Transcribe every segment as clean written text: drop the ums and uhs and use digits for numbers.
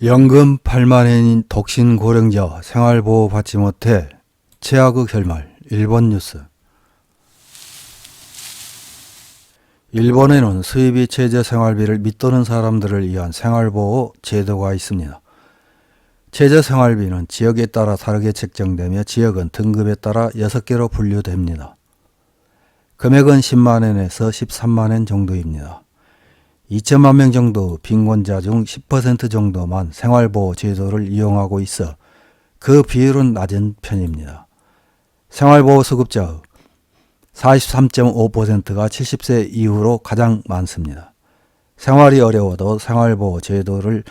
연금 8만엔인 독신 고령자 생활보호 받지 못해 최악의 결말. 일본 뉴스. 일본에는 수입이 최저 생활비를 밑도는 사람들을 위한 생활보호 제도가 있습니다. 최저 생활비는 지역에 따라 다르게 책정되며 지역은 등급에 따라 6개로 분류됩니다. 금액은 10만엔에서 13만엔 정도입니다. 2천만 명 정도 빈곤자 중 10% 정도만 생활보호 제도를 이용하고 있어 그 비율은 낮은 편입니다. 생활보호 수급자의 43.5%가 70세 이후로 가장 많습니다. 생활이 어려워도 생활보호 제도를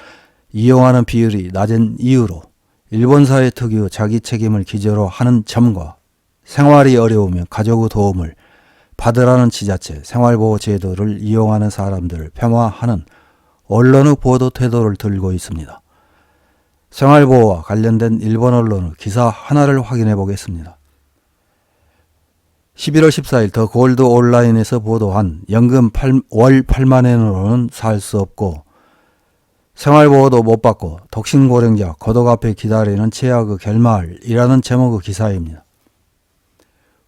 이용하는 비율이 낮은 이유로 일본 사회 특유의 자기 책임을 기조로 하는 점과 생활이 어려우면 가족의 도움을 받으라는 지자체 생활보호 제도를 이용하는 사람들을 폄하하는 언론의 보도 태도를 들고 있습니다. 생활보호와 관련된 일본 언론의 기사 하나를 확인해 보겠습니다. 11월 14일 더 골드 온라인에서 보도한 연금 월 8만엔으로는 살 수 없고 생활보호도 못 받고 독신 고령자 고독 앞에 기다리는 최악의 결말이라는 제목의 기사입니다.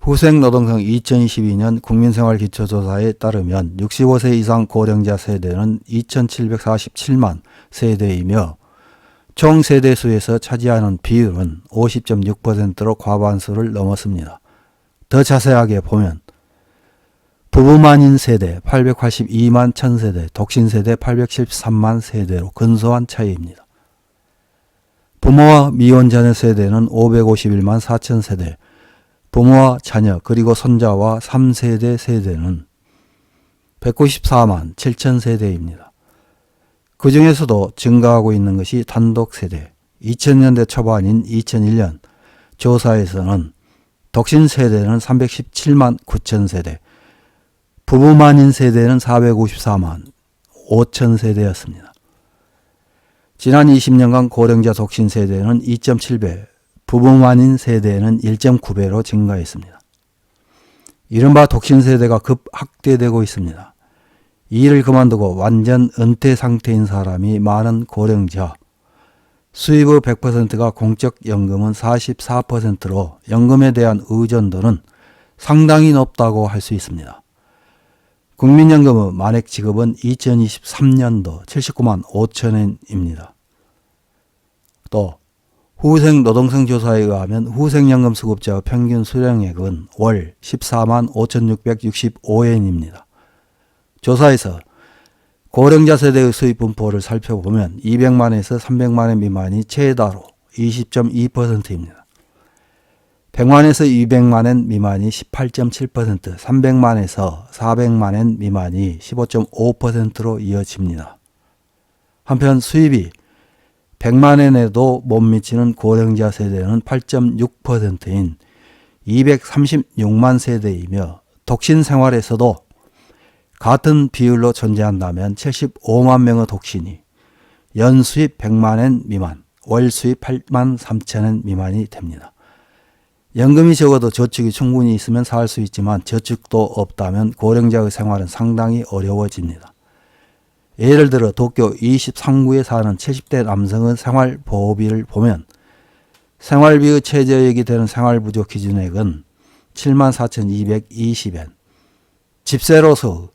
후생노동성 2022년 국민생활기초조사에 따르면 65세 이상 고령자 세대는 2747만 세대이며 총 세대수에서 차지하는 비율은 50.6%로 과반수를 넘었습니다. 더 자세하게 보면 부부만인 세대 882만 1000세대, 독신세대 813만 세대로 근소한 차이입니다. 부모와 미혼자녀 세대는 551만 4000세대, 부모와 자녀 그리고 손자와 3세대 세대는 194만 7천 세대입니다. 그 중에서도 증가하고 있는 것이 단독세대. 2000년대 초반인 2001년 조사에서는 독신 세대는 317만 9천 세대, 부부만인 세대는 454만 5천 세대였습니다. 지난 20년간 고령자 독신 세대는 2.7배, 부부만인 세대는 1.9배로 증가했습니다. 이른바 독신 세대가 급확대되고 있습니다. 이 일을 그만두고 완전 은퇴 상태인 사람이 많은 고령자, 수입의 100%가 공적연금은 44%로 연금에 대한 의존도는 상당히 높다고 할 수 있습니다. 국민연금의 만액 지급은 2023년도 79만 5천엔입니다. 또 후생노동성 조사에 의하면 후생연금 수급자의 평균 수령액은 월 14만 5665엔입니다. 조사에서 고령자 세대의 수입 분포를 살펴보면 200만에서 300만엔 미만이 최다로 20.2%입니다. 100만에서 200만엔 미만이 18.7%, 300만에서 400만엔 미만이 15.5%로 이어집니다. 한편 수입이 100만엔에도 못 미치는 고령자 세대는 8.6%인 236만 세대이며 독신 생활에서도 같은 비율로 존재한다면 75만 명의 독신이 연수입 100만엔 미만, 월수입 8만 3천엔 미만이 됩니다. 연금이 적어도 저축이 충분히 있으면 살 수 있지만 저축도 없다면 고령자의 생활은 상당히 어려워집니다. 예를 들어 도쿄 23구에 사는 70대 남성의 생활보호비를 보면 생활비의 최저액이 되는 생활부조 기준액은 74,220엔, 집세로서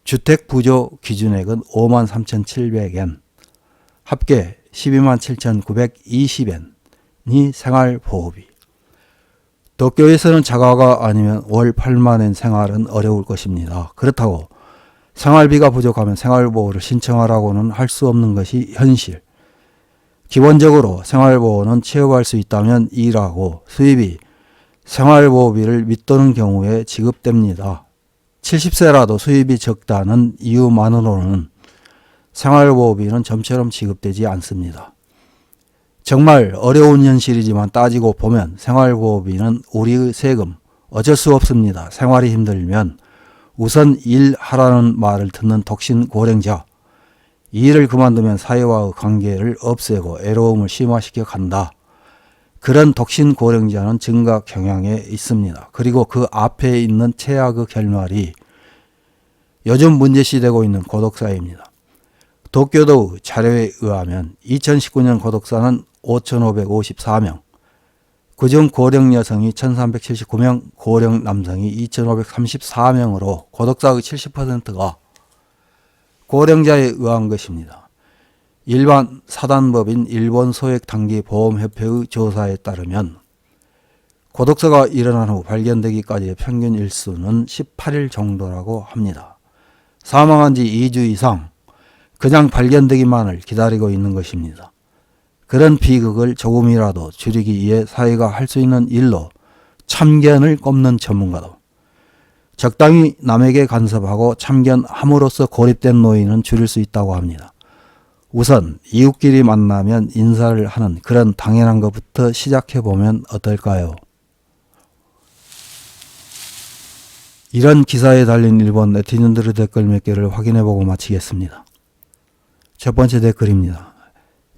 주택부조 기준액은 53,700엔, 합계 127,920엔이 생활보호비. 도쿄에서는 자가가 아니면 월 8만엔 생활은 어려울 것입니다. 그렇다고 생활비가 부족하면 생활보호를 신청하라고는 할 수 없는 것이 현실. 기본적으로 생활보호는 취업할 수 있다면 일하고 수입이 생활보호비를 밑도는 경우에 지급됩니다. 70세라도 수입이 적다는 이유만으로는 생활보호비는 좀처럼 지급되지 않습니다. 정말 어려운 현실이지만 따지고 보면 생활보호비는 우리의 세금, 어쩔 수 없습니다. 생활이 힘들면 우선 일하라는 말을 듣는 독신 고령자, 이 일을 그만두면 사회와의 관계를 없애고 애로움을 심화시켜 간다. 그런 독신 고령자는 증가 경향에 있습니다. 그리고 그 앞에 있는 최악의 결말이 요즘 문제시되고 있는 고독사입니다. 도쿄도 자료에 의하면 2019년 고독사는 5,554명, 그중 고령 여성이 1,379명, 고령 남성이 2,534명으로 고독사의 70%가 고령자에 의한 것입니다. 일반 사단법인 일본 소액단기보험협회의 조사에 따르면 고독사가 일어난 후 발견되기까지의 평균 일수는 18일 정도라고 합니다. 사망한 지 2주 이상 그냥 발견되기만을 기다리고 있는 것입니다. 그런 비극을 조금이라도 줄이기 위해 사회가 할 수 있는 일로 참견을 꼽는 전문가도 적당히 남에게 간섭하고 참견함으로써 고립된 노인은 줄일 수 있다고 합니다. 우선 이웃끼리 만나면 인사를 하는 그런 당연한 것부터 시작해보면 어떨까요? 이런 기사에 달린 일본 네티즌들의 댓글 몇 개를 확인해보고 마치겠습니다. 첫 번째 댓글입니다.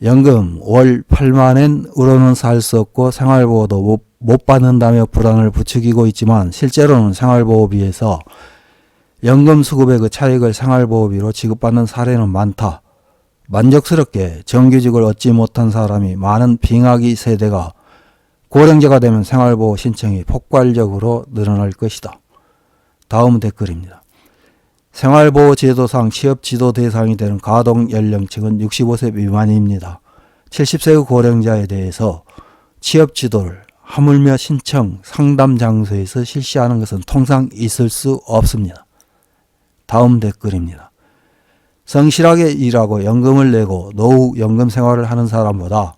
연금 월 8만엔으로는 살 수 없고 생활보호도 못 받는다며 불안을 부추기고 있지만 실제로는 생활보호비에서 연금 수급액의 차익을 생활보호비로 지급받는 사례는 많다. 만족스럽게 정규직을 얻지 못한 사람이 많은 빙하기 세대가 고령자가 되면 생활보호 신청이 폭발적으로 늘어날 것이다. 다음 댓글입니다. 생활보호제도상 취업지도 대상이 되는 가동연령층은 65세 미만입니다. 70세의 고령자에 대해서 취업지도를 하물며 신청 상담 장소에서 실시하는 것은 통상 있을 수 없습니다. 다음 댓글입니다. 성실하게 일하고 연금을 내고 노후 연금 생활을 하는 사람보다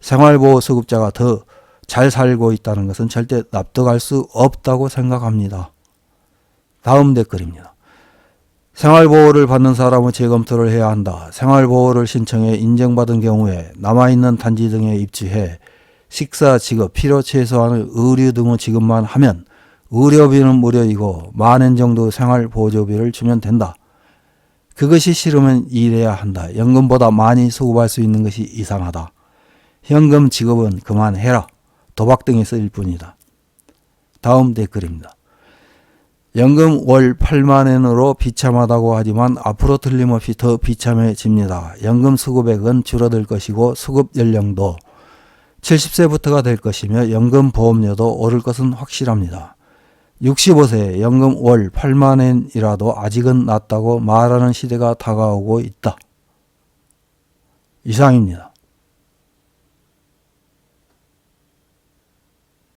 생활보호수급자가 더 잘 살고 있다는 것은 절대 납득할 수 없다고 생각합니다. 다음 댓글입니다. 생활보호를 받는 사람은 재검토를 해야 한다. 생활보호를 신청해 인정받은 경우에 남아있는 단지 등에 입주해 식사, 지급, 필요 최소한의 의류 등의 지급만 하면 의료비는 무료이고 만엔 정도 생활보조비를 주면 된다. 그것이 싫으면 일해야 한다. 연금보다 많이 수급할 수 있는 것이 이상하다. 현금 지급은 그만해라. 도박 등에 쓰일 뿐이다. 다음 댓글입니다. 연금 월 8만엔으로 비참하다고 하지만 앞으로 틀림없이 더 비참해집니다. 연금 수급액은 줄어들 것이고 수급 연령도 70세부터가 될 것이며 연금 보험료도 오를 것은 확실합니다. 65세에 연금 월 8만엔이라도 아직은 낫다고 말하는 시대가 다가오고 있다. 이상입니다.